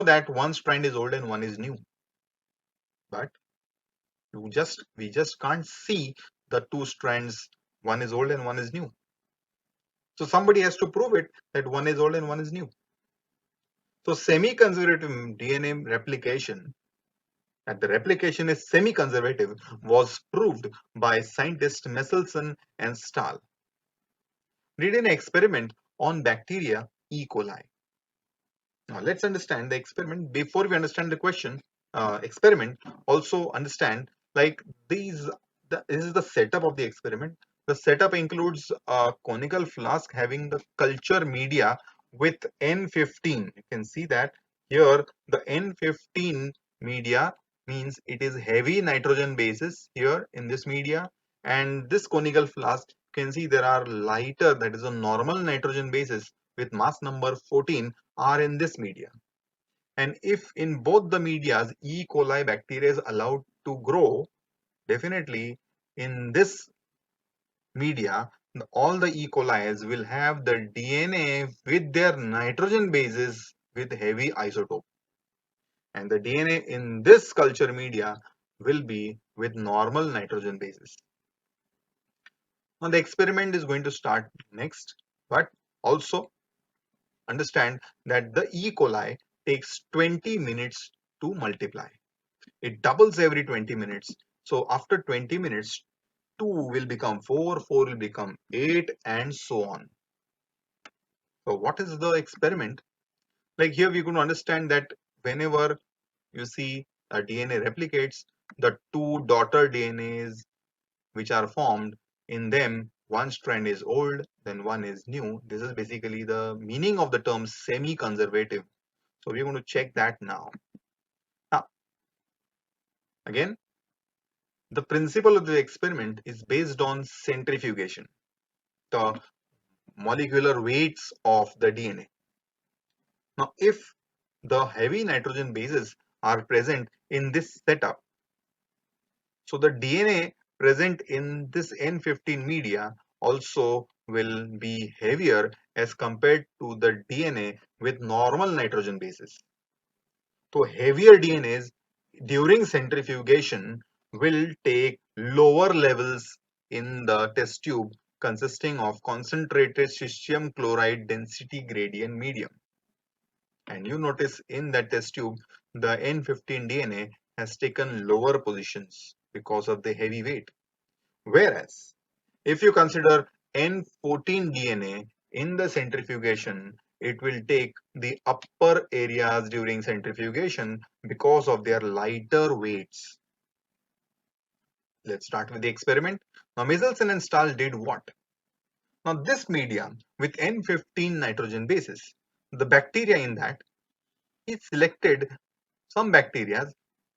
that one strand is old and one is new, but we just can't see the two strands, one is old and one is new. So somebody has to prove it that one is old and one is new. So semi-conservative DNA replication, that the replication is semi-conservative, was proved by scientists Meselson and Stahl. They did an experiment on bacteria E. coli. Now let's understand the experiment. Before we understand the question, experiment, also understand like this is the setup of the experiment. The setup includes a conical flask having the culture media with N15. You can see that here the N15 media means it is heavy nitrogen bases here in this media, and this conical flask, you can see there are lighter, that is a normal nitrogen bases with mass number 14 are in this media. And if in both the medias E. coli bacteria is allowed to grow, definitely in this media, all the E. coli's will have the DNA with their nitrogen bases with heavy isotope. And the DNA in this culture media will be with normal nitrogen bases. Now the experiment is going to start next, but also understand that the E. coli takes 20 minutes to multiply. It doubles every 20 minutes. So after 20 minutes, 2 will become 4, 4 will become 8, and so on. So what is the experiment? Like here we're going to understand that whenever you see a DNA replicates, the two daughter DNAs which are formed, in them one strand is old, then one is new. This is basically the meaning of the term semi-conservative. So we're going to check that now. Now, again, the principle of the experiment is based on centrifugation, the molecular weights of the DNA. Now, if the heavy nitrogen bases are present in this setup, so the DNA present in this N15 media also will be heavier as compared to the DNA with normal nitrogen bases. So heavier DNAs during centrifugation will take lower levels in the test tube consisting of concentrated cesium chloride density gradient medium. And you notice in that test tube, the N15 DNA has taken lower positions because of the heavy weight. Whereas, if you consider N14 DNA in the centrifugation, it will take the upper areas during centrifugation because of their lighter weights. Let's start with the experiment. Now, Meselson and Stahl did what? Now, this medium with N15 nitrogen bases, the bacteria in that, he selected some bacteria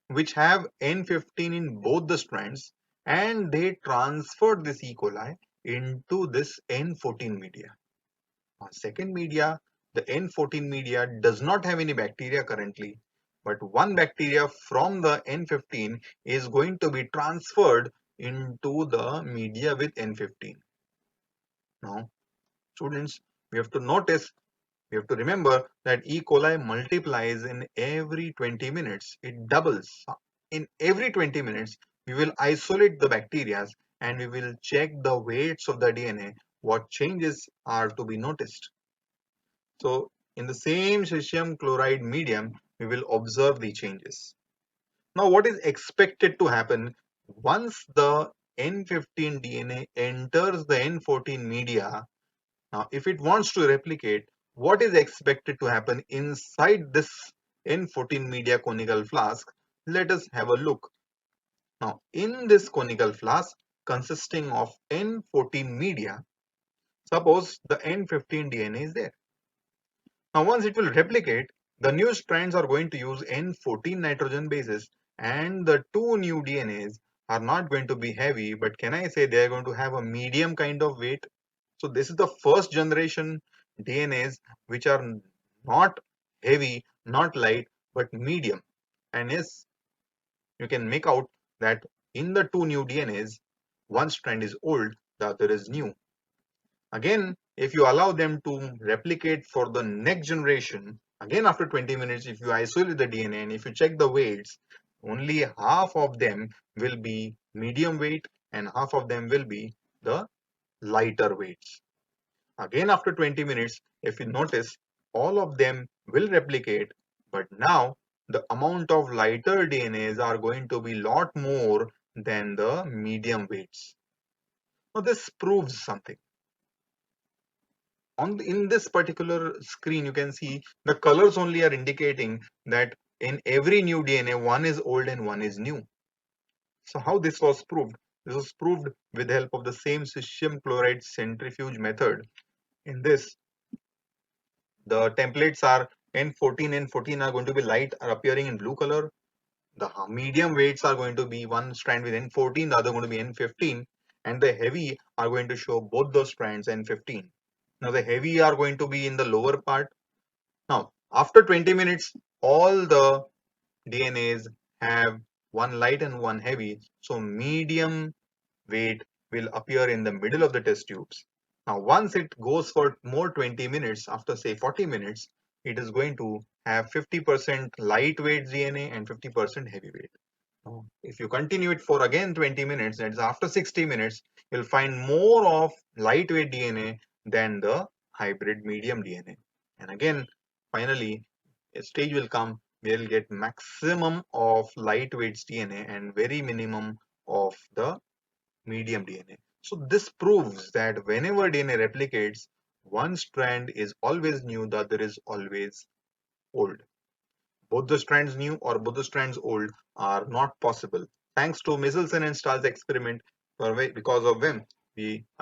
which have N15 in both the strands, and they transferred this E. coli into this N14 media. Second media, the N14 media does not have any bacteria currently, but one bacteria from the N15 is going to be transferred into the media with N15. Now, students, we have to notice, we have to remember that E. coli multiplies in every 20 minutes. It doubles. In every 20 minutes, we will isolate the bacteria and we will check the weights of the DNA. What changes are to be noticed. So in the same cesium chloride medium, we will observe the changes. Now what is expected to happen once the N15 DNA enters the N14 media? Now if it wants to replicate, what is expected to happen inside this N14 media conical flask? Let us have a look. Now in this conical flask consisting of N14 media, suppose the N15 DNA is there. Now once it will replicate, the new strands are going to use N14 nitrogen bases, and the two new DNAs are not going to be heavy, but can I say they are going to have a medium kind of weight? So this is the first generation DNAs which are not heavy, not light, but medium. And yes, you can make out that in the two new DNAs, one strand is old, the other is new. Again, if you allow them to replicate for the next generation, Again, after 20 minutes, if you isolate the DNA and if you check the weights, only half of them will be medium weight and half of them will be the lighter weights. Again, after 20 minutes, if you notice, all of them will replicate, but now the amount of lighter DNAs are going to be lot more than the medium weights. Now, this proves something. In this particular screen, you can see the colors only are indicating that in every new DNA, one is old and one is new. So how this was proved? This was proved with the help of the same cesium chloride centrifuge method. In this, the templates are N14 and 14 are going to be light, are appearing in blue color. The medium weights are going to be one strand with N14, the other going to be N15, and the heavy are going to show both those strands N15. Now the heavy are going to be in the lower part. Now after 20 minutes, all the DNAs have one light and one heavy. So medium weight will appear in the middle of the test tubes. Now, once it goes for more 20 minutes, after say 40 minutes, it is going to have 50% lightweight DNA and 50% heavyweight. Now, if you continue it for again 20 minutes, that is after 60 minutes, you'll find more of lightweight DNA than the hybrid medium DNA. And again, finally, a stage will come where you'll get maximum of lightweight DNA and very minimum of the medium DNA. So this proves that whenever DNA replicates, one strand is always new, the other is always old. Both the strands new or both the strands old are not possible. Thanks to Meselson and Stahl's experiment, because of them, we